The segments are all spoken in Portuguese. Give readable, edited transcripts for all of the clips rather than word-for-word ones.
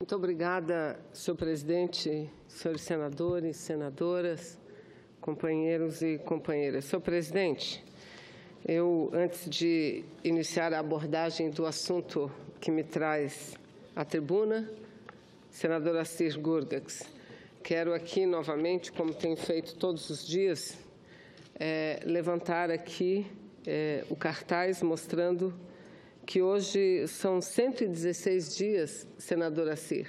Muito obrigada, senhor presidente, senhores senadores, senadoras, companheiros e companheiras. Senhor presidente, eu, antes de iniciar a abordagem do assunto que me traz à tribuna, senadora Assis Gurgax, quero aqui novamente, como tenho feito todos os dias, levantar aqui o cartaz mostrando que hoje são 116 dias, senadora Assis,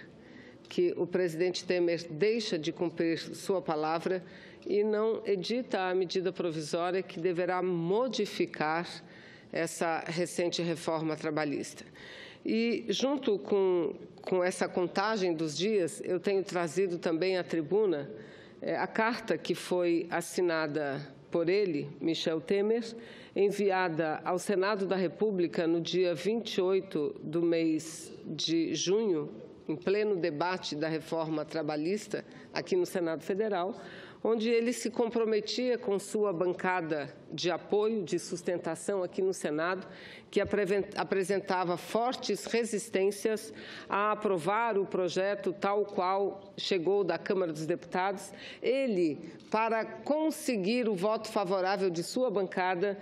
que o presidente Temer deixa de cumprir sua palavra e não edita a medida provisória que deverá modificar essa recente reforma trabalhista. E, junto com essa contagem dos dias, eu tenho trazido também à tribuna a carta que foi assinada por ele, Michel Temer, enviada ao Senado da República no dia 28 do mês de junho, em pleno debate da reforma trabalhista aqui no Senado Federal, onde ele se comprometia com sua bancada de apoio, de sustentação aqui no Senado, que apresentava fortes resistências a aprovar o projeto tal qual chegou da Câmara dos Deputados. Ele, para conseguir o voto favorável de sua bancada,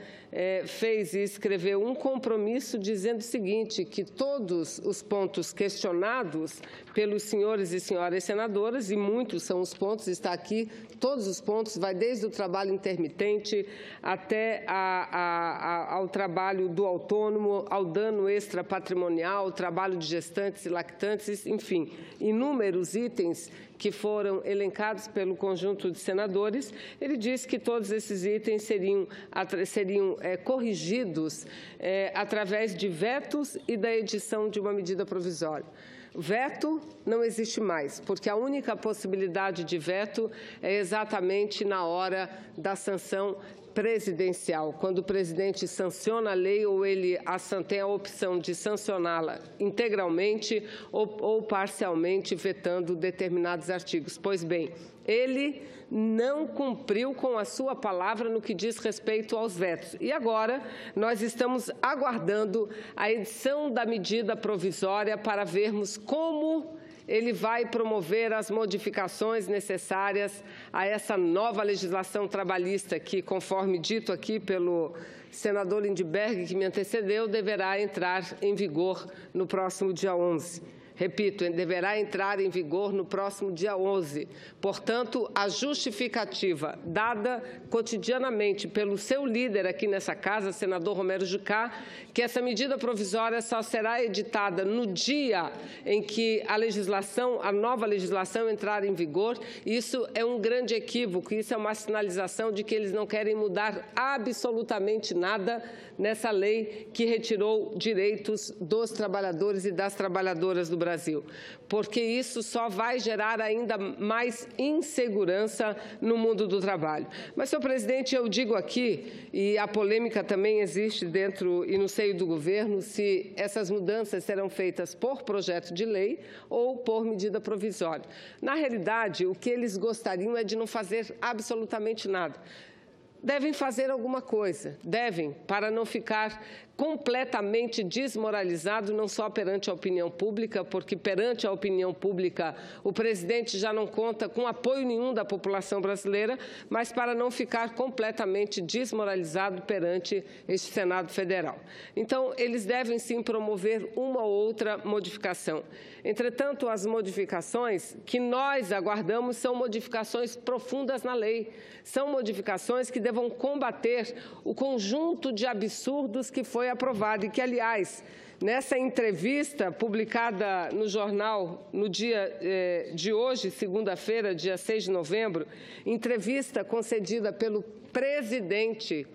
fez e escreveu um compromisso dizendo o seguinte, que todos os pontos questionados pelos senhores e senhoras senadoras, e muitos são os pontos, está aqui, todos os pontos, vai desde o trabalho intermitente até ao trabalho do autônomo, ao dano extrapatrimonial, ao trabalho de gestantes e lactantes, enfim, inúmeros itens que foram elencados pelo conjunto de senadores. Ele disse que todos esses itens seriam corrigidos através de vetos e da edição de uma medida provisória. Veto não existe mais, porque a única possibilidade de veto é exatamente na hora da sanção presidencial, quando o presidente sanciona a lei ou ele tem a opção de sancioná-la integralmente ou parcialmente, vetando determinados artigos. Pois bem, ele não cumpriu com a sua palavra no que diz respeito aos vetos. E agora nós estamos aguardando a edição da medida provisória para vermos como ele vai promover as modificações necessárias a essa nova legislação trabalhista que, conforme dito aqui pelo senador Lindbergh, que me antecedeu, deverá entrar em vigor no próximo dia 11. Repito, deverá entrar em vigor no próximo dia 11. Portanto, a justificativa dada cotidianamente pelo seu líder aqui nessa casa, senador Romero Jucá, que essa medida provisória só será editada no dia em que a nova legislação entrar em vigor, isso é um grande equívoco, isso é uma sinalização de que eles não querem mudar absolutamente nada nessa lei que retirou direitos dos trabalhadores e das trabalhadoras do Brasil, porque isso só vai gerar ainda mais insegurança no mundo do trabalho. Mas, senhor presidente, eu digo aqui, e a polêmica também existe dentro e no seio do governo, se essas mudanças serão feitas por projeto de lei ou por medida provisória. Na realidade, o que eles gostariam é de não fazer absolutamente nada. Devem fazer alguma coisa, para não ficar completamente desmoralizado, não só perante a opinião pública, porque perante a opinião pública o presidente já não conta com apoio nenhum da população brasileira, mas para não ficar completamente desmoralizado perante este Senado Federal. Então, eles devem sim promover uma ou outra modificação. Entretanto, as modificações que nós aguardamos são modificações profundas na lei, são modificações que devam combater o conjunto de absurdos que foi aprovado e que, aliás, nessa entrevista publicada no jornal no dia de hoje, segunda-feira, dia 6 de novembro, entrevista concedida pelo presidente,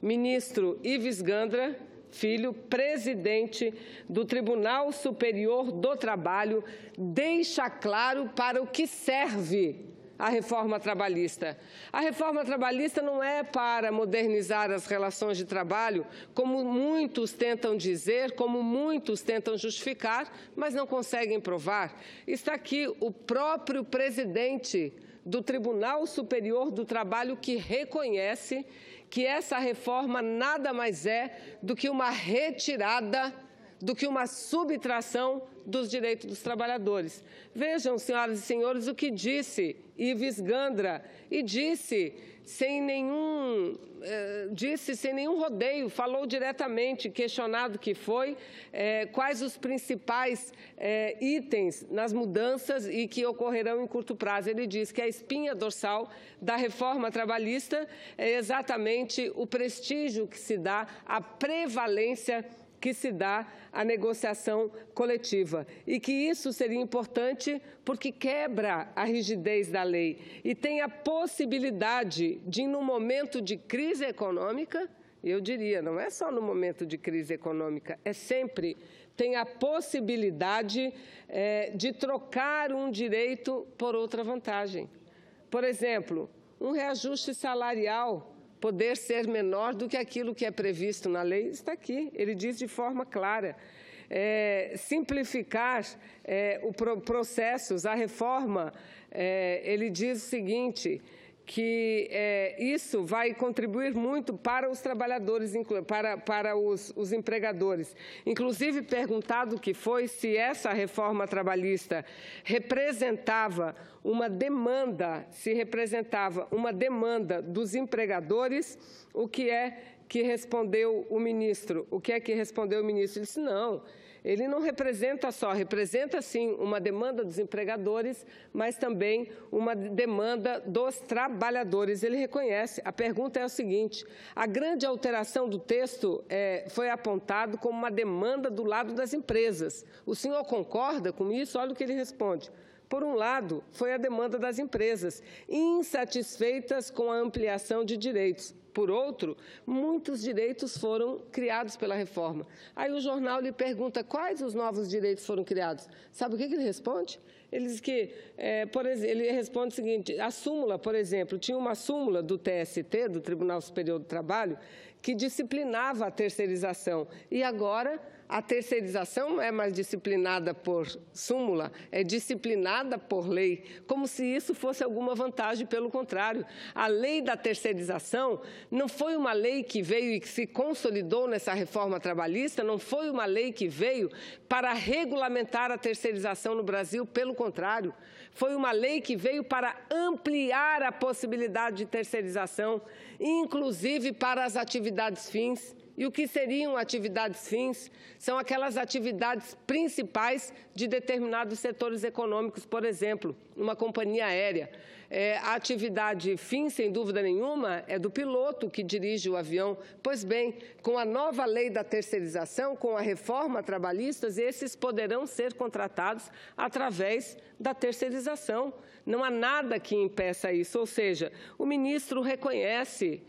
ministro Ives Gandra Filho, presidente do Tribunal Superior do Trabalho, deixa claro para o que serve a reforma trabalhista. A reforma trabalhista não é para modernizar as relações de trabalho, como muitos tentam dizer, como muitos tentam justificar, mas não conseguem provar. Está aqui o próprio presidente do Tribunal Superior do Trabalho que reconhece que essa reforma nada mais é do que uma retirada do que uma subtração dos direitos dos trabalhadores. Vejam, senhoras e senhores, o que disse Ives Gandra, e disse sem nenhum rodeio, falou diretamente, questionado que foi, quais os principais itens nas mudanças e que ocorrerão em curto prazo. Ele diz que a espinha dorsal da reforma trabalhista é exatamente o prestígio que se dá, a prevalência que se dá à negociação coletiva e que isso seria importante porque quebra a rigidez da lei e tem a possibilidade de, no momento de crise econômica, eu diria, não é só no momento de crise econômica, é sempre, tem a possibilidade de trocar um direito por outra vantagem. Por exemplo, um reajuste salarial poder ser menor do que aquilo que é previsto na lei, está aqui, ele diz de forma clara. Simplificar processos, a reforma, ele diz o seguinte, que isso vai contribuir muito para os trabalhadores, para os empregadores. Inclusive, perguntado que foi se essa reforma trabalhista representava uma demanda, dos empregadores, o que é que respondeu o ministro? O que é que respondeu o ministro? Ele disse, não. Ele não representa só, representa sim uma demanda dos empregadores, mas também uma demanda dos trabalhadores. Ele reconhece. A pergunta é a seguinte, a grande alteração do texto foi apontado como uma demanda do lado das empresas. O senhor concorda com isso? Olha o que ele responde. Por um lado, foi a demanda das empresas, insatisfeitas com a ampliação de direitos. Por outro, muitos direitos foram criados pela reforma. Aí o jornal lhe pergunta quais os novos direitos foram criados. Sabe o que ele responde? Ele diz que, ele responde o seguinte, a súmula, por exemplo, tinha uma súmula do TST, do Tribunal Superior do Trabalho, que disciplinava a terceirização. E agora a terceirização não é mais disciplinada por súmula, é disciplinada por lei, como se isso fosse alguma vantagem, pelo contrário. A lei da terceirização não foi uma lei que veio e que se consolidou nessa reforma trabalhista, não foi uma lei que veio para regulamentar a terceirização no Brasil, pelo contrário. Foi uma lei que veio para ampliar a possibilidade de terceirização, inclusive para as atividades fins. E o que seriam atividades fins? São aquelas atividades principais de determinados setores econômicos, por exemplo, uma companhia aérea. A atividade fim, sem dúvida nenhuma, é do piloto que dirige o avião. Pois bem, com a nova lei da terceirização, com a reforma trabalhista, esses poderão ser contratados através da terceirização. Não há nada que impeça isso, ou seja, o ministro reconhece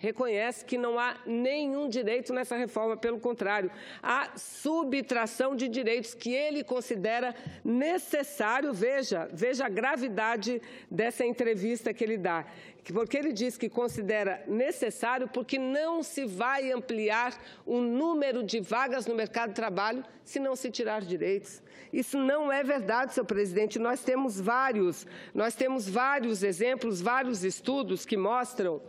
que não há nenhum direito nessa reforma, pelo contrário, há subtração de direitos que ele considera necessário. Veja a gravidade dessa entrevista que ele dá, porque ele diz que considera necessário porque não se vai ampliar o número de vagas no mercado de trabalho se não se tirar direitos. Isso não é verdade, senhor presidente. Nós temos vários exemplos, vários estudos que mostram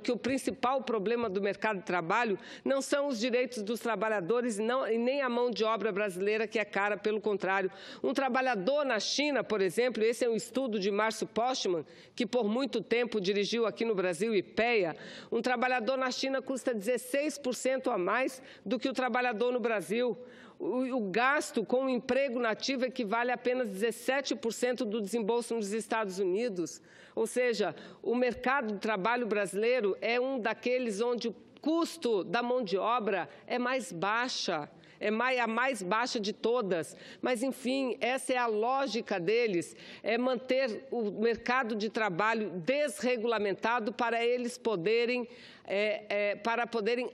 que o principal problema do mercado de trabalho não são os direitos dos trabalhadores e nem a mão de obra brasileira, que é cara, pelo contrário. Um trabalhador na China, por exemplo, esse é um estudo de Márcio Postman, que por muito tempo dirigiu aqui no Brasil, IPEA, um trabalhador na China custa 16% a mais do que o trabalhador no Brasil. O gasto com o emprego nativo equivale a apenas 17% do desembolso nos Estados Unidos. Ou seja, o mercado de trabalho brasileiro é um daqueles onde o custo da mão de obra é mais baixa. É a mais baixa de todas, mas, enfim, essa é a lógica deles, é manter o mercado de trabalho desregulamentado para eles poderem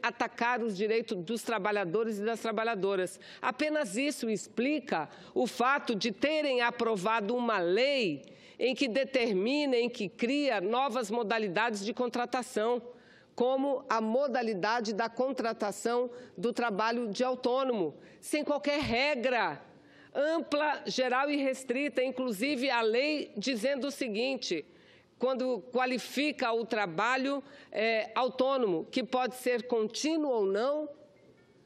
atacar os direitos dos trabalhadores e das trabalhadoras. Apenas isso explica o fato de terem aprovado uma lei em que determina, em que cria novas modalidades de contratação, como a modalidade da contratação do trabalho de autônomo, sem qualquer regra ampla, geral e restrita, inclusive a lei dizendo o seguinte, quando qualifica o trabalho autônomo, que pode ser contínuo ou não,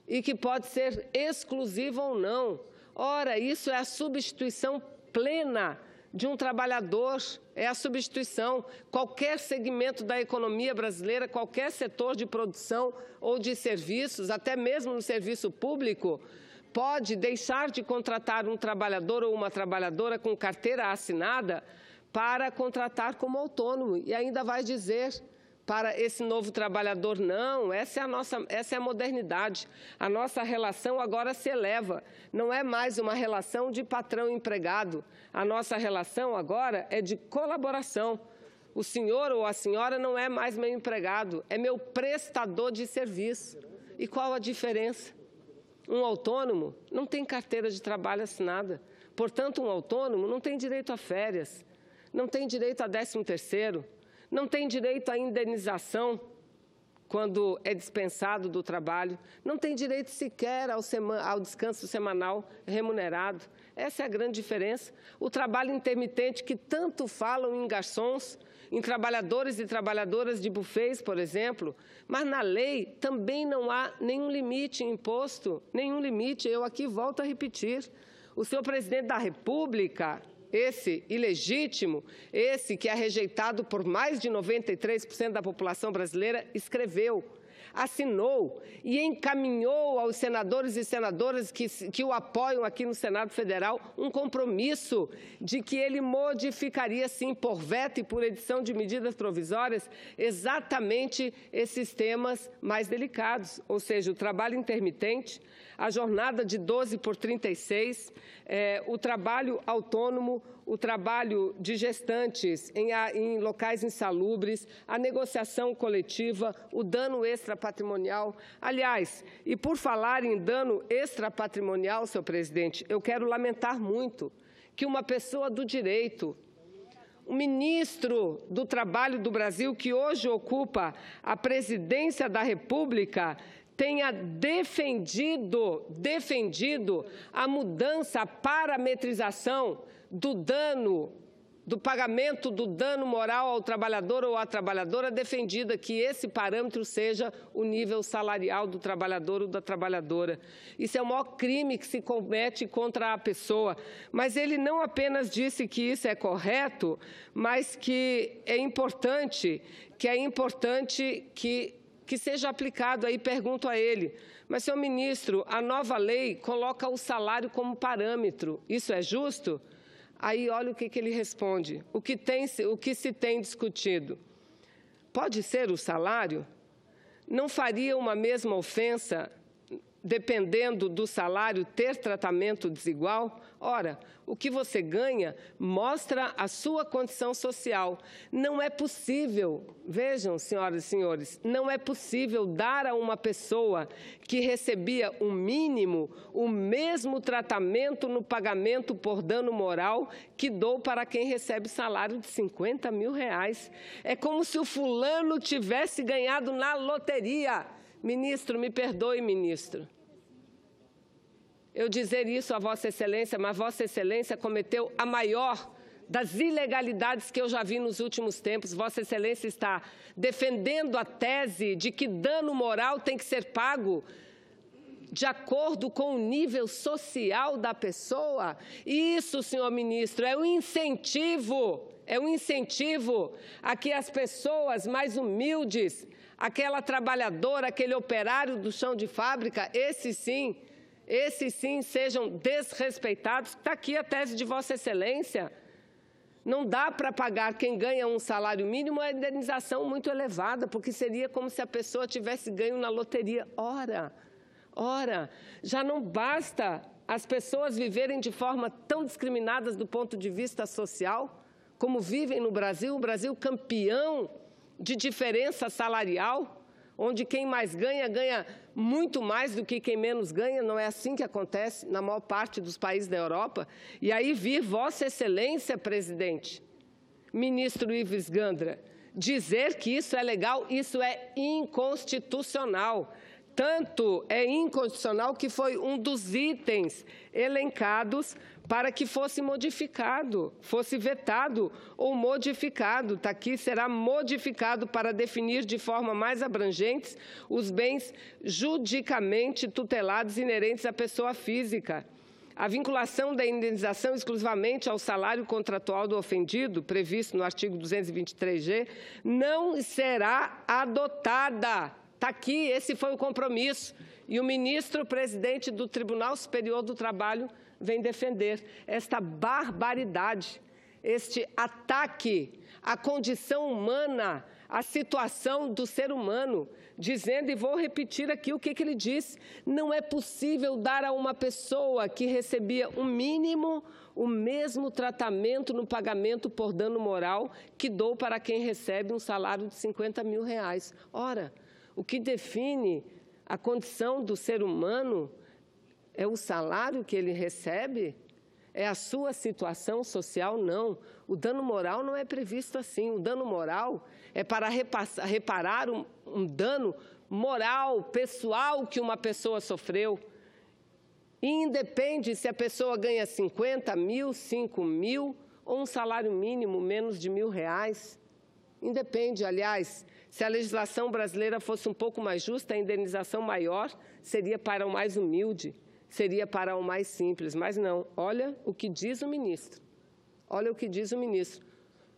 e que pode ser exclusiva ou não. Ora, isso é a substituição plena de um trabalhador, é a substituição. Qualquer segmento da economia brasileira, qualquer setor de produção ou de serviços, até mesmo no serviço público, pode deixar de contratar um trabalhador ou uma trabalhadora com carteira assinada para contratar como autônomo. E ainda vai dizer para esse novo trabalhador, não, essa é a modernidade. A nossa relação agora se eleva. Não é mais uma relação de patrão-empregado. A nossa relação agora é de colaboração. O senhor ou a senhora não é mais meu empregado, é meu prestador de serviço. E qual a diferença? Um autônomo não tem carteira de trabalho assinada. Portanto, um autônomo não tem direito a férias, não tem direito a 13º, não tem direito à indenização quando é dispensado do trabalho, não tem direito sequer ao descanso semanal remunerado. Essa é a grande diferença. O trabalho intermitente, que tanto falam em garçons, em trabalhadores e trabalhadoras de buffets, por exemplo, mas na lei também não há nenhum limite imposto, nenhum limite. Eu aqui volto a repetir. O senhor presidente da República, esse ilegítimo, esse que é rejeitado por mais de 93% da população brasileira, escreveu, assinou e encaminhou aos senadores e senadoras que o apoiam aqui no Senado Federal um compromisso de que ele modificaria, sim, por veto e por edição de medidas provisórias, exatamente esses temas mais delicados, ou seja, o trabalho intermitente, a jornada de 12 por 36, o trabalho autônomo, o trabalho de gestantes em locais insalubres, a negociação coletiva, o dano extrapatrimonial. Aliás, e por falar em dano extrapatrimonial, senhor presidente, eu quero lamentar muito que uma pessoa do direito, o ministro do Trabalho do Brasil, que hoje ocupa a presidência da República, tenha defendido a mudança, a parametrização do dano, do pagamento do dano moral ao trabalhador ou à trabalhadora, defendida que esse parâmetro seja o nível salarial do trabalhador ou da trabalhadora. Isso é o maior crime que se comete contra a pessoa. Mas ele não apenas disse que isso é correto, mas que é importante que seja aplicado. Aí pergunto a ele, mas, senhor ministro, a nova lei coloca o salário como parâmetro, isso é justo? Aí olha o que ele responde, o que se tem discutido. Pode ser o salário? Não faria uma mesma ofensa, dependendo do salário, ter tratamento desigual? Ora, o que você ganha mostra a sua condição social. Não é possível, vejam, senhoras e senhores, não é possível dar a uma pessoa que recebia um mínimo o mesmo tratamento no pagamento por dano moral que dou para quem recebe salário de R$50 mil. É como se o fulano tivesse ganhado na loteria. Ministro, me perdoe, ministro, eu dizer isso a Vossa Excelência, mas Vossa Excelência cometeu a maior das ilegalidades que eu já vi nos últimos tempos. Vossa Excelência está defendendo a tese de que dano moral tem que ser pago de acordo com o nível social da pessoa. Isso, senhor ministro, é um incentivo a que as pessoas mais humildes, aquela trabalhadora, aquele operário do chão de fábrica, esses sim sejam desrespeitados. Está aqui a tese de Vossa Excelência. Não dá para pagar quem ganha um salário mínimo uma indenização muito elevada, porque seria como se a pessoa tivesse ganho na loteria. Ora, já não basta as pessoas viverem de forma tão discriminadas do ponto de vista social, como vivem no Brasil, o Brasil campeão de diferença salarial, onde quem mais ganha, ganha muito mais do que quem menos ganha. Não é assim que acontece na maior parte dos países da Europa. E aí vir Vossa Excelência, presidente, ministro Ives Gandra, dizer que isso é legal, isso é inconstitucional. Tanto é inconstitucional que foi um dos itens elencados para que fosse modificado, fosse vetado ou modificado. Está aqui, será modificado para definir de forma mais abrangente os bens judicamente tutelados inerentes à pessoa física. A vinculação da indenização exclusivamente ao salário contratual do ofendido, previsto no artigo 223G, não será adotada. Está aqui, esse foi o compromisso. E o ministro-presidente do Tribunal Superior do Trabalho vem defender esta barbaridade, este ataque à condição humana, à situação do ser humano, dizendo, e vou repetir aqui o que ele disse, não é possível dar a uma pessoa que recebia um mínimo o mesmo tratamento no pagamento por dano moral que dou para quem recebe um salário de R$50 mil. Ora, o que define a condição do ser humano é o salário que ele recebe? É a sua situação social? Não. O dano moral não é previsto assim. O dano moral é para reparar um dano moral, pessoal que uma pessoa sofreu. E independe se a pessoa ganha 50 mil, 5 mil ou um salário mínimo menos de R$1.000. Independe, aliás, se a legislação brasileira fosse um pouco mais justa, a indenização maior seria para o mais humilde, seria para o mais simples, mas não. Olha o que diz o ministro. Olha o que diz o ministro.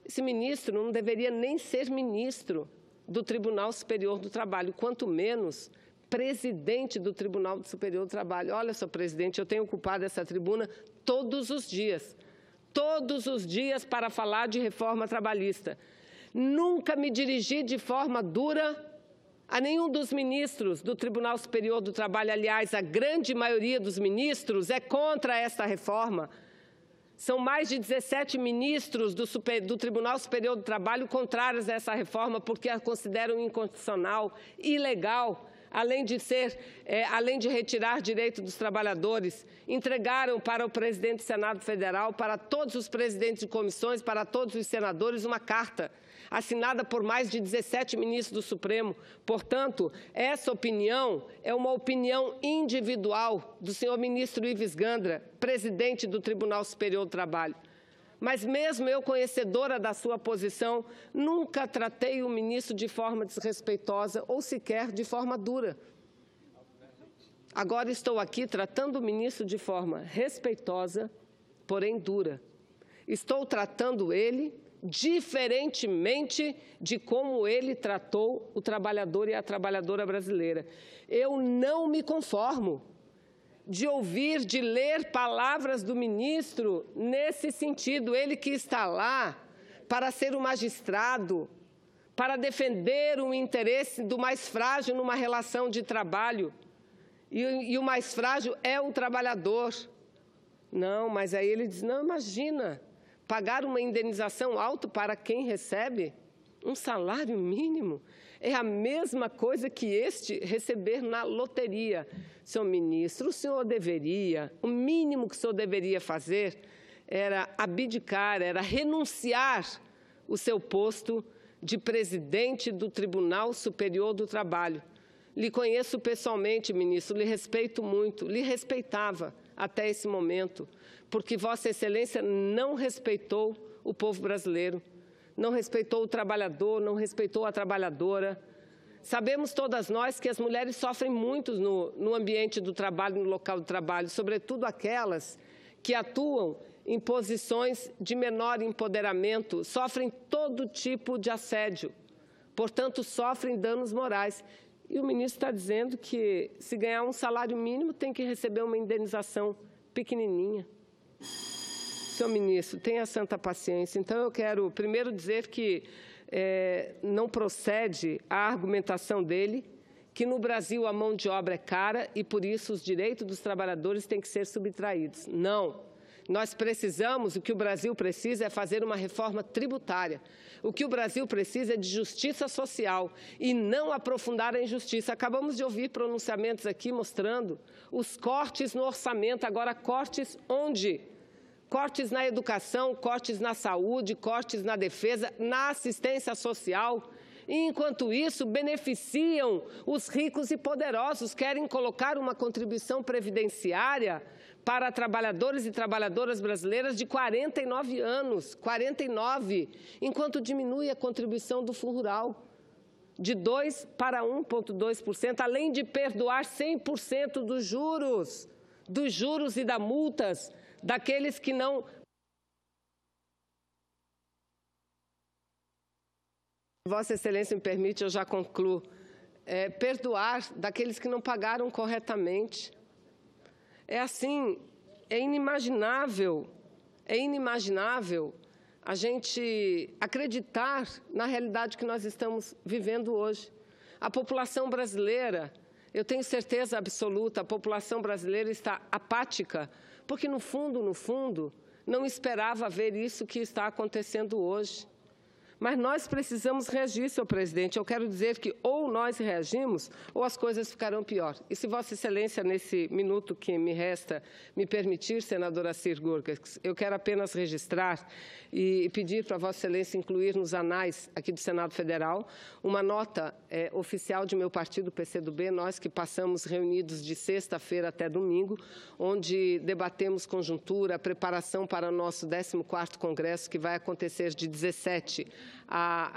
Esse ministro não deveria nem ser ministro do Tribunal Superior do Trabalho, quanto menos presidente do Tribunal Superior do Trabalho. Olha, senhor presidente, eu tenho ocupado essa tribuna todos os dias para falar de reforma trabalhista. Nunca me dirigi de forma dura a nenhum dos ministros do Tribunal Superior do Trabalho. Aliás, a grande maioria dos ministros é contra esta reforma. São mais de 17 ministros do Tribunal Superior do Trabalho contrários a essa reforma, porque a consideram inconstitucional, ilegal, além de retirar direito dos trabalhadores. Entregaram para o presidente do Senado Federal, para todos os presidentes de comissões, para todos os senadores, uma carta assinada por mais de 17 ministros do Supremo. Portanto, essa opinião é uma opinião individual do senhor ministro Ives Gandra, presidente do Tribunal Superior do Trabalho. Mas mesmo eu, conhecedora da sua posição, nunca tratei o ministro de forma desrespeitosa ou sequer de forma dura. Agora estou aqui tratando o ministro de forma respeitosa, porém dura. Estou tratando ele diferentemente de como ele tratou o trabalhador e a trabalhadora brasileira. Eu não me conformo de ouvir, de ler palavras do ministro nesse sentido. Ele que está lá para ser um magistrado, para defender o interesse do mais frágil numa relação de trabalho. E o mais frágil é o trabalhador. Não, mas aí ele diz, não, imagina, pagar uma indenização alta para quem recebe um salário mínimo é a mesma coisa que este receber na loteria. Senhor ministro, o senhor deveria, o mínimo que o senhor deveria fazer era abdicar, era renunciar o seu posto de presidente do Tribunal Superior do Trabalho. Lhe conheço pessoalmente, ministro, lhe respeito muito, lhe respeitava até esse momento, porque Vossa Excelência não respeitou o povo brasileiro, não respeitou o trabalhador, não respeitou a trabalhadora. Sabemos todas nós que as mulheres sofrem muito no ambiente do trabalho, no local do trabalho, sobretudo aquelas que atuam em posições de menor empoderamento, sofrem todo tipo de assédio, portanto, sofrem danos morais. E o ministro está dizendo que, se ganhar um salário mínimo, tem que receber uma indenização pequenininha. Senhor ministro, tenha santa paciência. Então, eu quero primeiro dizer que não procede a argumentação dele, que no Brasil a mão de obra é cara e, por isso, os direitos dos trabalhadores têm que ser subtraídos. Não. Nós precisamos, o que o Brasil precisa é fazer uma reforma tributária. O que o Brasil precisa é de justiça social e não aprofundar a injustiça. Acabamos de ouvir pronunciamentos aqui mostrando os cortes no orçamento. Agora, cortes onde? Cortes na educação, cortes na saúde, cortes na defesa, na assistência social. E, enquanto isso, beneficiam os ricos e poderosos, querem colocar uma contribuição previdenciária para trabalhadores e trabalhadoras brasileiras de 49 anos, 49, enquanto diminui a contribuição do Fundo Rural de 2% para 1,2%, além de perdoar 100% dos juros e das multas daqueles que não... Vossa Excelência me permite, eu já concluo. Perdoar daqueles que não pagaram corretamente. É assim, é inimaginável a gente acreditar na realidade que nós estamos vivendo hoje. A população brasileira, eu tenho certeza absoluta, a população brasileira está apática, porque no fundo, não esperava ver isso que está acontecendo hoje. Mas nós precisamos reagir, senhor presidente. Eu quero dizer que ou nós reagimos ou as coisas ficarão pior. E se Vossa Excelência, nesse minuto que me resta, me permitir, senadora Cir Gurgel, eu quero apenas registrar e pedir para Vossa Excelência incluir nos anais aqui do Senado Federal uma nota oficial de meu partido, PCdoB, nós que passamos reunidos de sexta-feira até domingo, onde debatemos conjuntura, a preparação para o nosso 14º Congresso, que vai acontecer de 17 a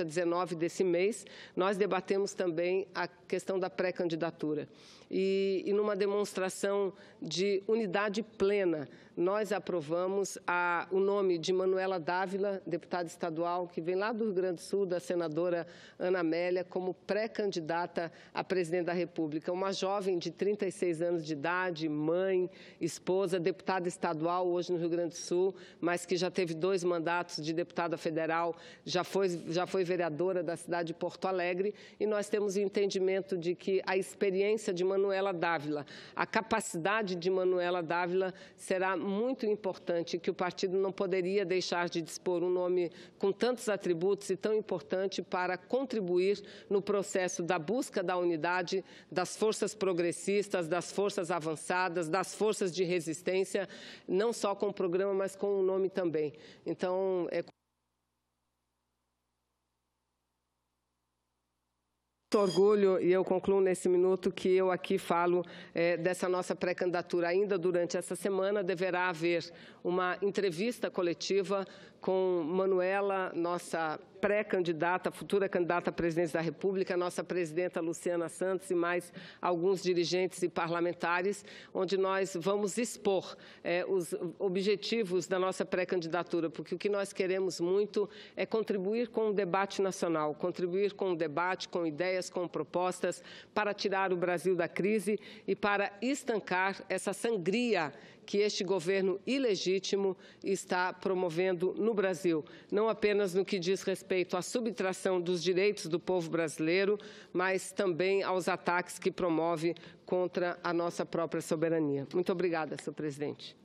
19 desse mês. Nós debatemos também a questão da pré-candidatura. E numa demonstração de unidade plena, nós aprovamos o nome de Manuela Dávila, deputada estadual, que vem lá do Rio Grande do Sul, da senadora Ana Amélia, como pré-candidata a presidente da República. Uma jovem de 36 anos de idade, mãe, esposa, deputada estadual hoje no Rio Grande do Sul, mas que já teve 2 mandatos de deputada federal, já foi vereadora da cidade de Porto Alegre, e nós temos o entendimento de que a experiência de Manuela Dávila, a capacidade de Manuela Dávila será muito importante, que o partido não poderia deixar de dispor um nome com tantos atributos e tão importante para contribuir no processo da busca da unidade das forças progressistas, das forças avançadas, das forças de resistência, não só com o programa, mas com o nome também. Então, orgulho, e eu concluo nesse minuto, que eu aqui falo dessa nossa pré-candidatura. Ainda durante essa semana deverá haver uma entrevista coletiva com Manuela, nossa pré-candidata, futura candidata à presidência da República, nossa presidenta Luciana Santos e mais alguns dirigentes e parlamentares, onde nós vamos expor os objetivos da nossa pré-candidatura, porque o que nós queremos muito é contribuir com o debate nacional, contribuir com o debate, com ideias, com propostas, para tirar o Brasil da crise e para estancar essa sangria que este governo ilegítimo está promovendo no Brasil, não apenas no que diz respeito à subtração dos direitos do povo brasileiro, mas também aos ataques que promove contra a nossa própria soberania. Muito obrigada, senhor presidente.